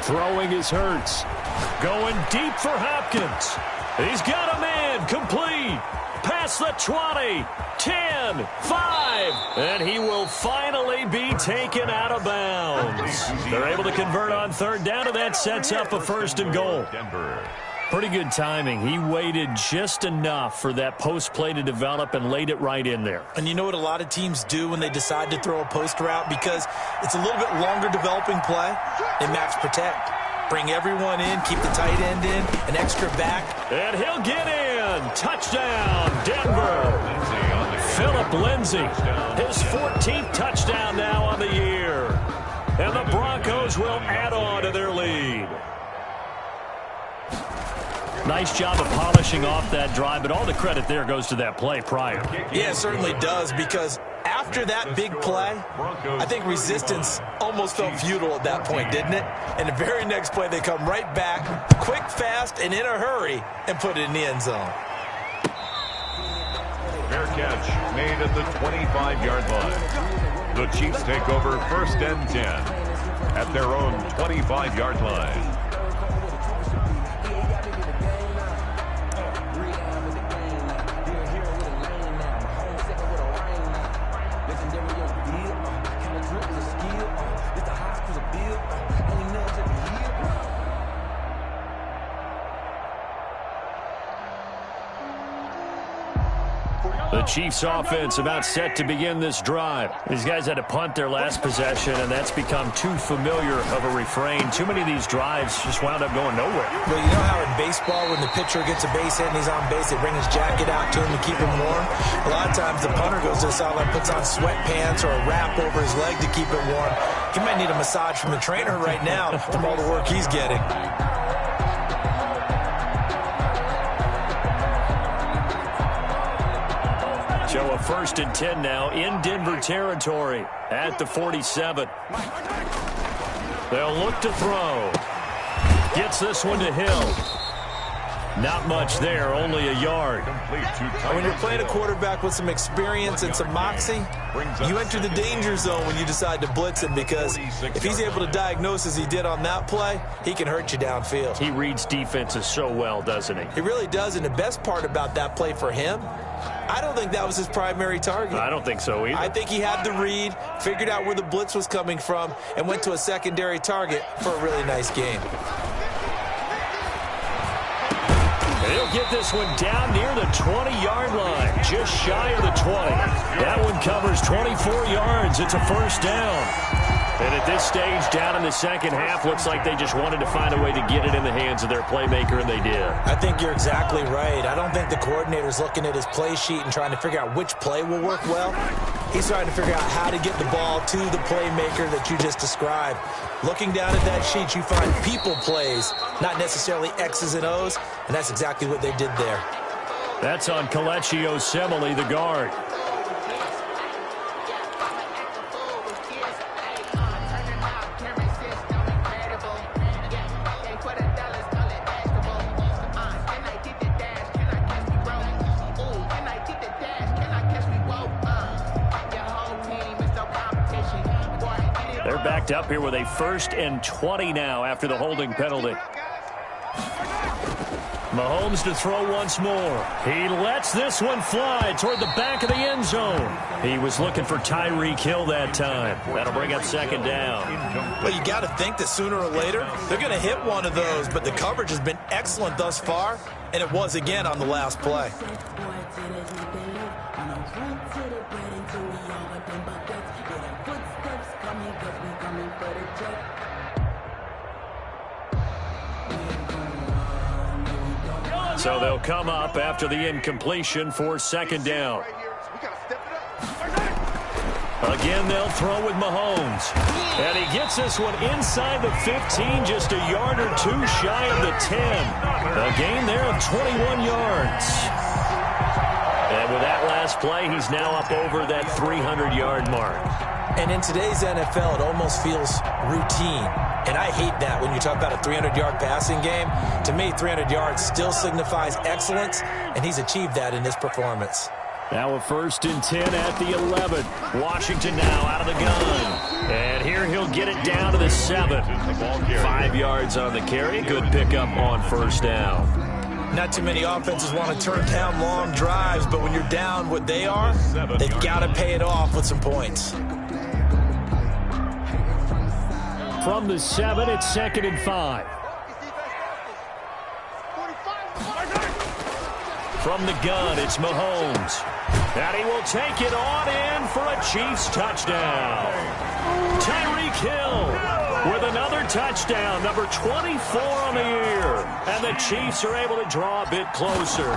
Throwing is Hurts. Going deep for Hopkins. He's got a man. Complete. Past the 20. 10. 5. And he will finally be taken out of bounds. They're able to convert on 3rd down, and that sets up a 1st and goal. Pretty good timing. He waited just enough for that post play to develop and laid it right in there. And you know what a lot of teams do when they decide to throw a post route? Because it's a little bit longer developing play. They max protect. Bring everyone in, keep the tight end in, an extra back. And he'll get in. Touchdown, Denver. Phillip Lindsay, his 14th touchdown now on the year. And the Broncos will add on to their lead. Nice job of polishing off that drive, but all the credit there goes to that play prior. Yeah, it certainly does, because after that big play, I think resistance almost felt futile at that point, didn't it? And the very next play, they come right back, quick, fast, and in a hurry, and put it in the end zone. Fair catch made at the 25-yard line. The Chiefs take over 1st and 10 at their own 25-yard line. The Chiefs offense about set to begin this drive. These guys had to punt their last possession, and that's become too familiar of a refrain. Too many of these drives just wound up going nowhere. Well, you know how in baseball, when the pitcher gets a base hit and he's on base, they bring his jacket out to him to keep him warm? A lot of times the punter goes to the sideline, puts on sweatpants or a wrap over his leg to keep it warm. He might need a massage from the trainer right now from all the work he's getting. So a 1st and 10 now in Denver territory at the 47. They'll look to throw. Gets this one to Hill. Not much there, only a yard. When you're playing a quarterback with some experience and some moxie, you enter the danger zone when you decide to blitz him, because if he's able to diagnose as he did on that play, he can hurt you downfield. He reads defenses so well, doesn't he? He really does, and the best part about that play for him, I don't think that was his primary target. I don't think so either. I think he had the read, figured out where the blitz was coming from, and went to a secondary target for a really nice game. He'll get this one down near the 20-yard line, just shy of the 20. That one covers 24 yards. It's a first down. And at this stage, down in the second half, looks like they just wanted to find a way to get it in the hands of their playmaker, and they did. I think you're exactly right. I don't think the coordinator's looking at his play sheet and trying to figure out which play will work well. He's trying to figure out how to get the ball to the playmaker that you just described. Looking down at that sheet, you find people plays, not necessarily X's and O's, and that's exactly what they did there. That's on Kelechi Osemele, the guard. They're backed up here with a 1st and 20 now after the holding penalty. Mahomes to throw once more. He lets this one fly toward the back of the end zone. He was looking for Tyreek Hill that time. That'll bring up second down. Well, you got to think that sooner or later they're going to hit one of those, but the coverage has been excellent thus far, and it was again on the last play. So they'll come up after the incompletion for second down. Again, they'll throw with Mahomes. And he gets this one inside the 15, just a yard or two shy of the 10. A gain there of 21 yards. And with that last play, he's now up over that 300-yard mark. And in today's NFL, it almost feels routine. And I hate that when you talk about a 300-yard passing game. To me, 300 yards still signifies excellence, and he's achieved that in this performance. Now a 1st and 10 at the 11. Washington now out of the gun. And here he'll get it down to the 7. 5 yards on the carry. Good pickup on first down. Not too many offenses want to turn down long drives, but when you're down what they are, they've got to pay it off with some points. From the 7, it's 2nd and 5. From the gun, it's Mahomes. And he will take it on in for a Chiefs touchdown. Tyreek Hill with another touchdown, number 24 on the year. And the Chiefs are able to draw a bit closer.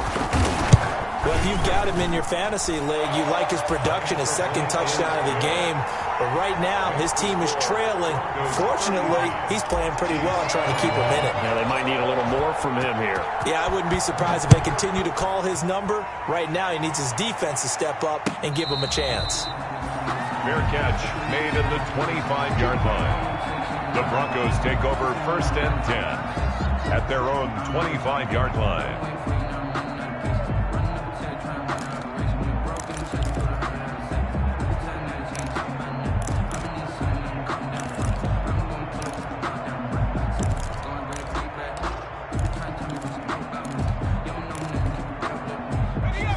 Well, if you've got him in your fantasy league, you like his production, his 2nd touchdown of the game. But right now, his team is trailing. Fortunately, he's playing pretty well and trying to keep him in it. Now, they might need a little more from him here. Yeah, I wouldn't be surprised if they continue to call his number. Right now, he needs his defense to step up and give him a chance. Fair catch made at the 25-yard line. The Broncos take over 1st and 10 at their own 25-yard line.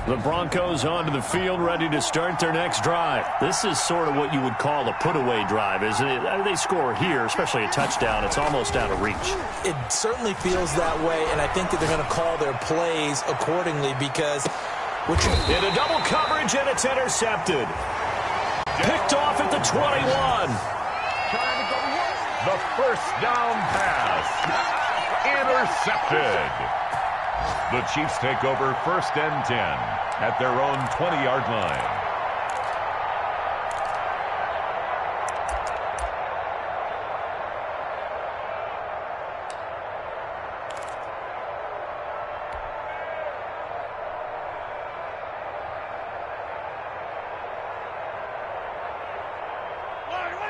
The Broncos onto the field, ready to start their next drive. This is sort of what you would call a put-away drive, isn't it? I mean, they score here, especially a touchdown. It's almost out of reach. It certainly feels that way, and I think that they're going to call their plays accordingly because in a double coverage, and it's intercepted. Picked off at the 21. The first down pass. Intercepted. The Chiefs take over 1st and 10 at their own 20-yard line.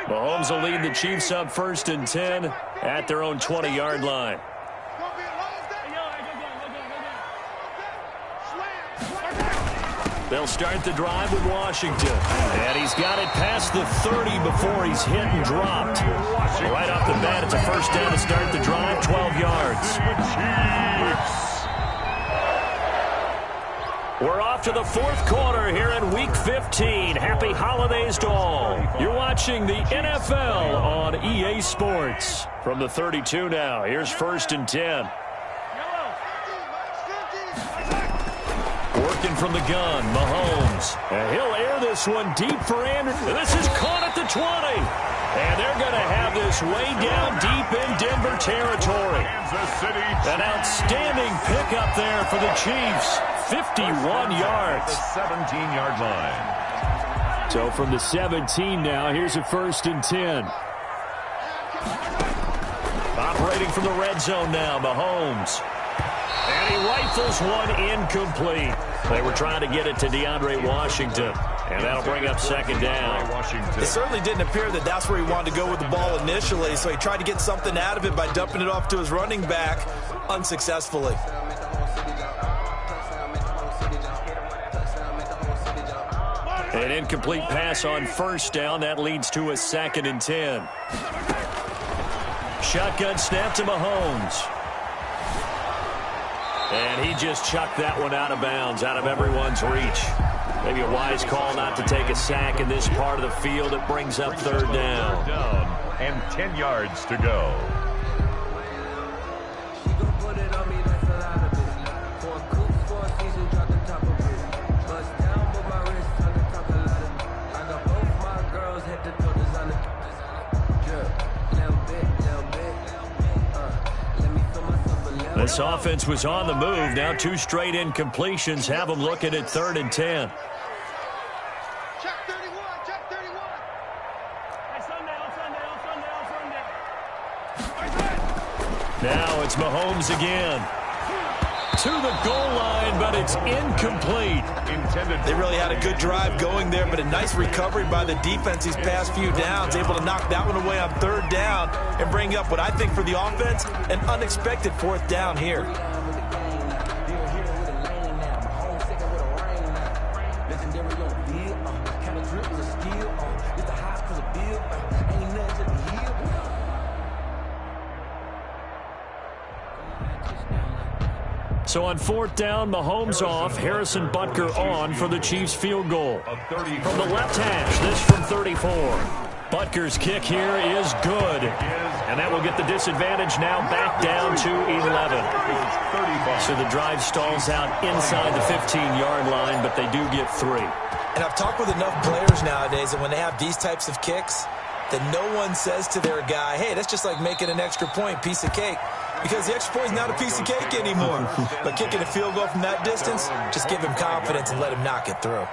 Mahomes will lead the Chiefs up 1st and 10 at their own 20-yard line. They'll start the drive with Washington. And he's got it past the 30 before he's hit and dropped. Right off the bat, it's a first down to start the drive, 12 yards. We're off to the fourth quarter here in Week 15. Happy holidays to all. You're watching the NFL on EA Sports. From the 32 now, here's 1st and 10. Working from the gun, Mahomes. And he'll air this one deep for Anderson. This is caught at the 20. And they're going to have this way down deep in Denver territory. An outstanding pickup there for the Chiefs. 51 yards. The 17-yard line. So from the 17 now, here's a 1st and 10. Operating from the red zone now, Mahomes. And he rifles one incomplete. They were trying to get it to DeAndre Washington. And that'll bring up 2nd down. It certainly didn't appear that that's where he wanted to go with the ball initially, so he tried to get something out of it by dumping it off to his running back unsuccessfully. An incomplete pass on 1st down. That leads to a 2nd and 10. Shotgun snap to Mahomes. And he just chucked that one out of bounds, out of everyone's reach. Maybe a wise call not to take a sack in this part of the field. It brings up 3rd down. And 10 yards to go. This offense was on the move. Now 2 straight incompletions have them looking at 3rd and 10. Check 31, check 31. Hey, Sunday. Now it's Mahomes again. To the goal line, but it's incomplete. They really had a good drive going there, but a nice recovery by the defense these past few downs, able to knock that one away on 3rd down and bring up what I think for the offense, an unexpected 4th down here. So on 4th down, Mahomes off, Harrison Butker on for the Chiefs field goal. From the left hash, this from 34. Butker's kick here is good. And that will get the disadvantage now back down to 11. So the drive stalls out inside the 15-yard line, but they do get 3. And I've talked with enough players nowadays that when they have these types of kicks, that no one says to their guy, hey, that's just like making an extra point, piece of cake. Because the extra point is not a piece of cake anymore. But kicking a field goal from that distance, just give him confidence and let him knock it through.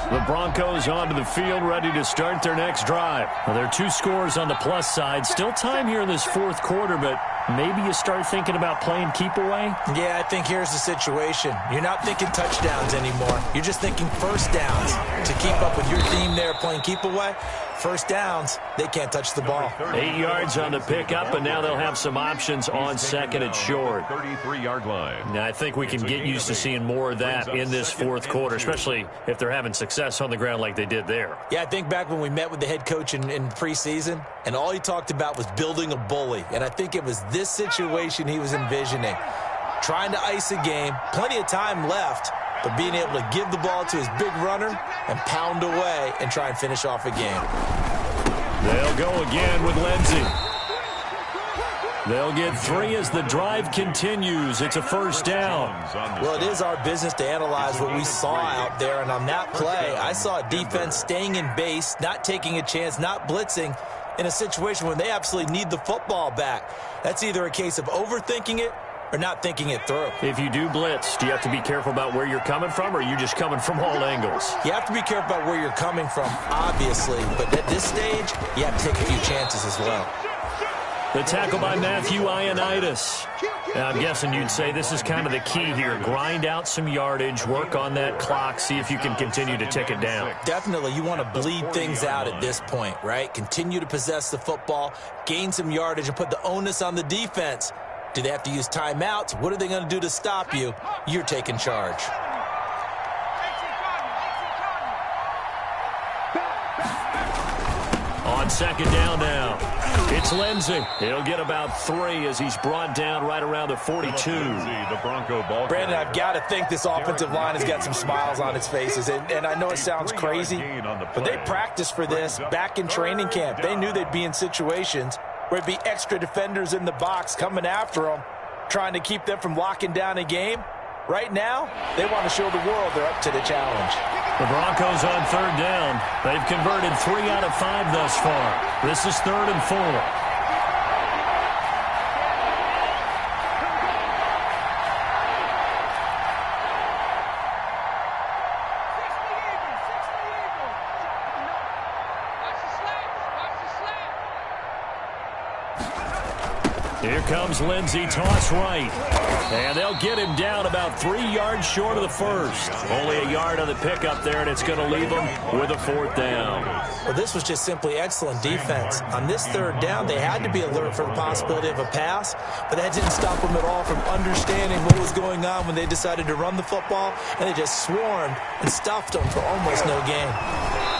The Broncos onto the field, ready to start their next drive. Well, there are 2 scores on the plus side. Still time here in this 4th quarter, but maybe you start thinking about playing keep away? Yeah, I think here's the situation. You're not thinking touchdowns anymore. You're just thinking 1st downs. To keep up with your theme there, playing keep away, 1st downs, they can't touch the ball. 8 yards on the pickup, and now they'll have some options on 2nd and short. 33-yard line. Now, I think we can get used to seeing more of that in this 4th quarter, especially if they're having success on the ground like they did there. Yeah, I think back when we met with the head coach in preseason, and all he talked about was building a bully. And I think it was this situation he was envisioning. Trying to ice a game, plenty of time left, but being able to give the ball to his big runner and pound away and try and finish off a game. They'll go again with Lindsey. They'll get 3 as the drive continues. It's a 1st down. Well, it is our business to analyze what we saw out there, and on that play, I saw a defense staying in base, not taking a chance, not blitzing in a situation where they absolutely need the football back. That's either a case of overthinking it or not thinking it through. If you do blitz, do you have to be careful about where you're coming from, or are you just coming from all angles? You have to be careful about where you're coming from, obviously, but at this stage, you have to take a few chances as well. The tackle by Matthew Ioannidis. Now, I'm guessing you'd say this is kind of the key here. Grind out some yardage, work on that clock, see if you can continue to tick it down. Definitely, you want to bleed things out at this point, right? Continue to possess the football, gain some yardage, and put the onus on the defense. Do they have to use timeouts? What are they going to do to stop you? You're taking charge. On second down now, it's Lindsey. He'll get about 3 as he's brought down right around the 42. The Bronco ball. Brandon, I've got to think this offensive line has got some smiles on its faces. And I know it sounds crazy, but they practiced for this back in training camp. They knew they'd be in situations where it'd be extra defenders in the box coming after them, trying to keep them from locking down a game. Right now, they want to show the world they're up to the challenge. The Broncos on third down. They've converted 3 out of 5 thus far. This is 3rd and 4. Here comes Lindsey, toss right. And they'll get him down about 3 yards short of the first. Only a yard on the pickup there, and it's going to leave them with a 4th down. Well, this was just simply excellent defense. On this 3rd down, they had to be alert for the possibility of a pass, but that didn't stop them at all from understanding what was going on when they decided to run the football, and they just swarmed and stuffed them for almost no gain.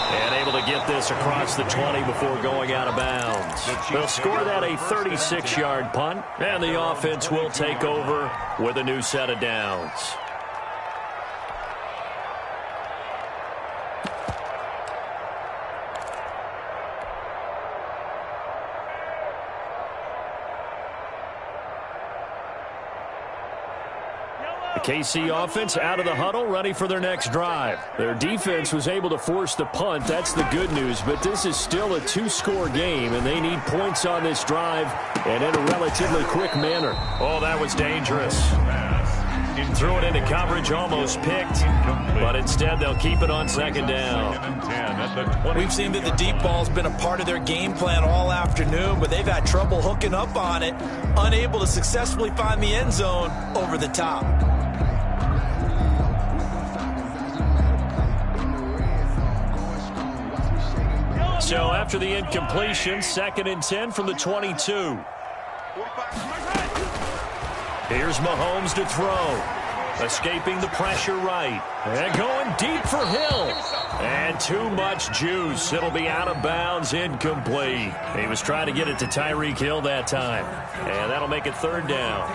And able to get this across the 20 before going out of bounds. They'll score that a 36-yard punt, and the offense will take over with a new set of downs. The KC offense out of the huddle, ready for their next drive. Their defense was able to force the punt. That's the good news, but this is still a 2-score game, and they need points on this drive and in a relatively quick manner. Oh, that was dangerous. Threw it into coverage, almost picked, but instead they'll keep it on second down. We've seen that the deep ball's been a part of their game plan all afternoon, but they've had trouble hooking up on it, unable to successfully find the end zone over the top. So after the incompletion, 2nd and 10 from the 22. Here's Mahomes to throw. Escaping the pressure right. And going deep for Hill. And too much juice. It'll be out of bounds, incomplete. He was trying to get it to Tyreek Hill that time. And that'll make it 3rd down.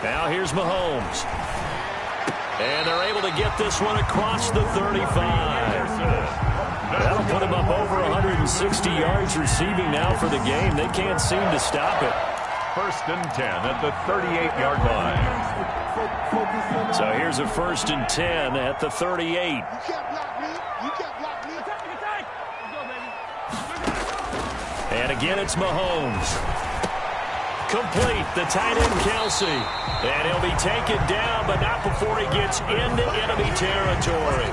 Now here's Mahomes. And they're able to get this one across the 35. That'll put him up over 160 yards receiving now for the game. They can't seem to stop it. 1st and 10 at the 38-yard line. So here's a 1st and 10 at the 38. You can't block me. You can't block me. And again, it's Mahomes. Complete, the tight end, Kelsey. And he'll be taken down, but not before he gets into enemy territory.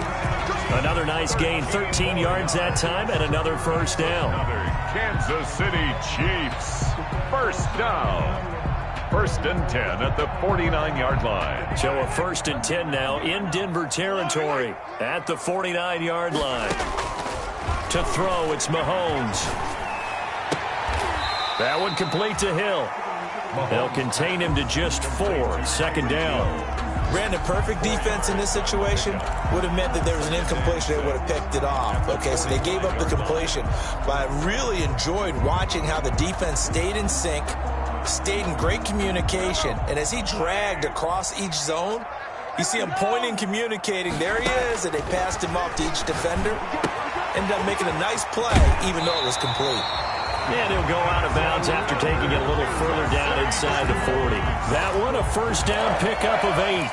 Another nice gain, 13 yards that time, and another 1st down. Kansas City Chiefs, 1st down. 1st and 10 at the 49-yard line. So a 1st and 10 now in Denver territory at the 49-yard line. To throw, it's Mahomes. That one complete to Hill. They'll contain him to just 4. 2nd down. Brandon, perfect defense in this situation would have meant that there was an incompletion. They would have picked it off. Okay, so they gave up the completion. But I really enjoyed watching how the defense stayed in sync, stayed in great communication. And as he dragged across each zone, you see him pointing, communicating. There he is, and they passed him off to each defender. Ended up making a nice play, even though it was complete. And he'll go out of bounds after taking it a little further down inside the 40. That one, a first down pickup of 8.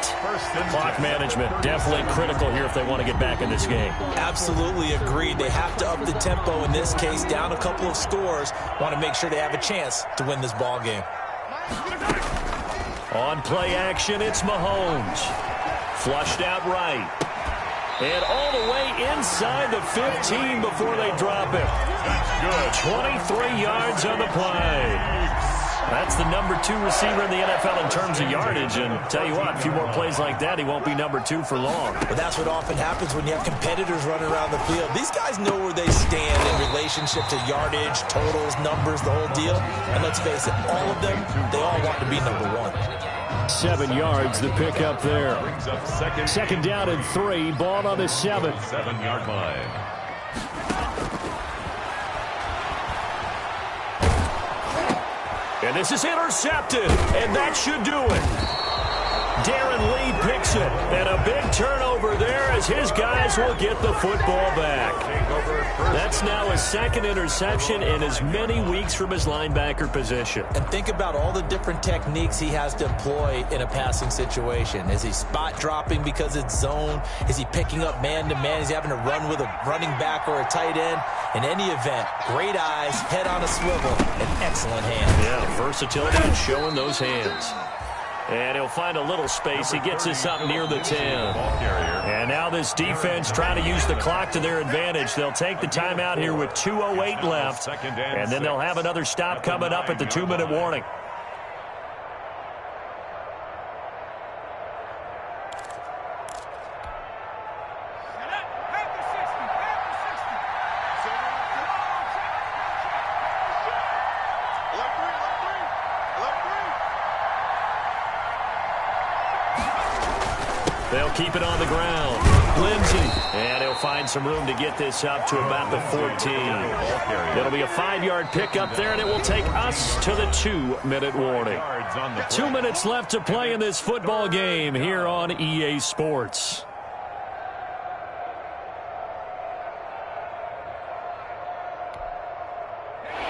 Clock management, definitely critical here if they want to get back in this game. Absolutely agreed. They have to up the tempo in this case, down a couple of scores. Want to make sure they have a chance to win this ball game. On play action, it's Mahomes. Flushed out right. And all the way inside the 15 before they drop him. That's good. 23 yards on the play. That's the number 2 receiver in the NFL in terms of yardage. And tell you what, a few more plays like that, he won't be number 2 for long. But that's what often happens when you have competitors running around the field. These guys know where they stand in relationship to yardage, totals, numbers, the whole deal. And let's face it, all of them, they all want to be number 1. 7 yards, the pickup there. Second down and 3, ball on the 7. 7-yard line. And this is intercepted, and that should do it. Darren Lee picks it, and a big turnover there as his guys will get the football back. That's now his second interception in as many weeks from his linebacker position. And think about all the different techniques he has to employ in a passing situation. Is he spot dropping because it's zone? Is he picking up man-to-man? Is he having to run with a running back or a tight end? In any event, great eyes, head on a swivel, and excellent hands. Yeah, versatility and showing those hands. And he'll find a little space. He gets this up near the 10. And now this defense trying to use the clock to their advantage. They'll take the timeout here with 2:08 left. And then they'll have another stop coming up at the 2-minute warning. They'll keep it on the ground. Lindsey. And he'll find some room to get this up to about the 14. It'll be a 5-yard pickup there, and it will take us to the 2-minute warning. 2 minutes left to play in this football game here on EA Sports.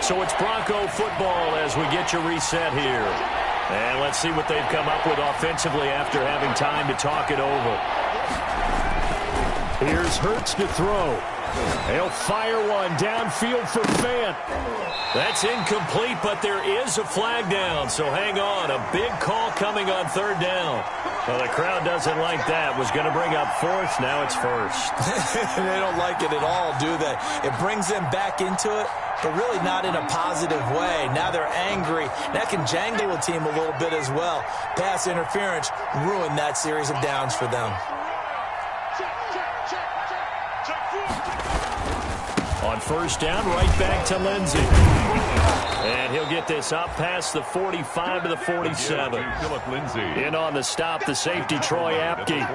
So it's Bronco football as we get you reset here. And let's see what they've come up with offensively after having time to talk it over. Here's Hurts to throw. He'll fire one downfield for Fant. That's incomplete, but there is a flag down, so hang on. A big call coming on 3rd down. Well, the crowd doesn't like that. Was going to bring up 4th. Now it's 1st. They don't like it at all, do they? It brings them back into it, but really not in a positive way. Now they're angry. That can jangle a team a little bit as well. Pass interference ruined that series of downs for them. On 1st down, right back to Lindsey. And he'll get this up past the 45 to the 47. In on the stop, the safety, Troy Apke.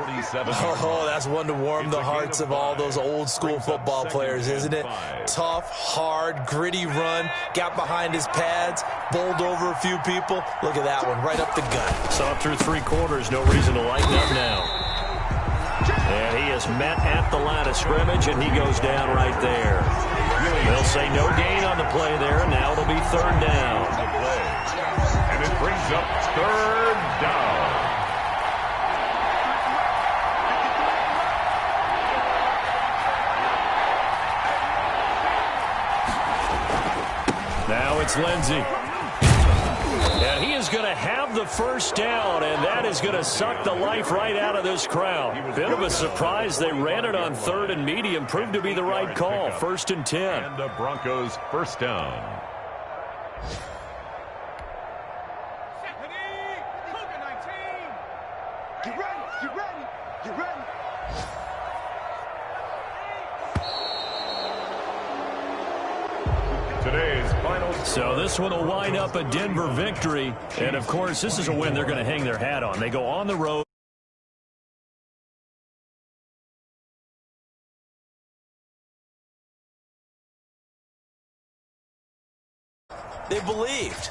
Oh, that's one to warm the hearts of all those old-school football players, isn't it? Tough, hard, gritty run. Got behind his pads, bowled over a few people. Look at that one, right up the gut. Saw through 3 quarters, no reason to lighten up now. And he is met at the line of scrimmage, and he goes down right there. They'll say no gain on the play there, and now it'll be 3rd down. And it brings up 3rd down. Now it's Lindsey. And he is going to have the 1st down, and that is going to suck the life right out of this crowd. Bit of a surprise. They ran it on 3rd and medium. Proved to be the right call. 1st and 10. And the Broncos 1st down. Get ready, get ready, get ready. Today's final. So this one will wind up a Denver victory. And, of course, this is a win they're going to hang their hat on. They go on the road. They believed.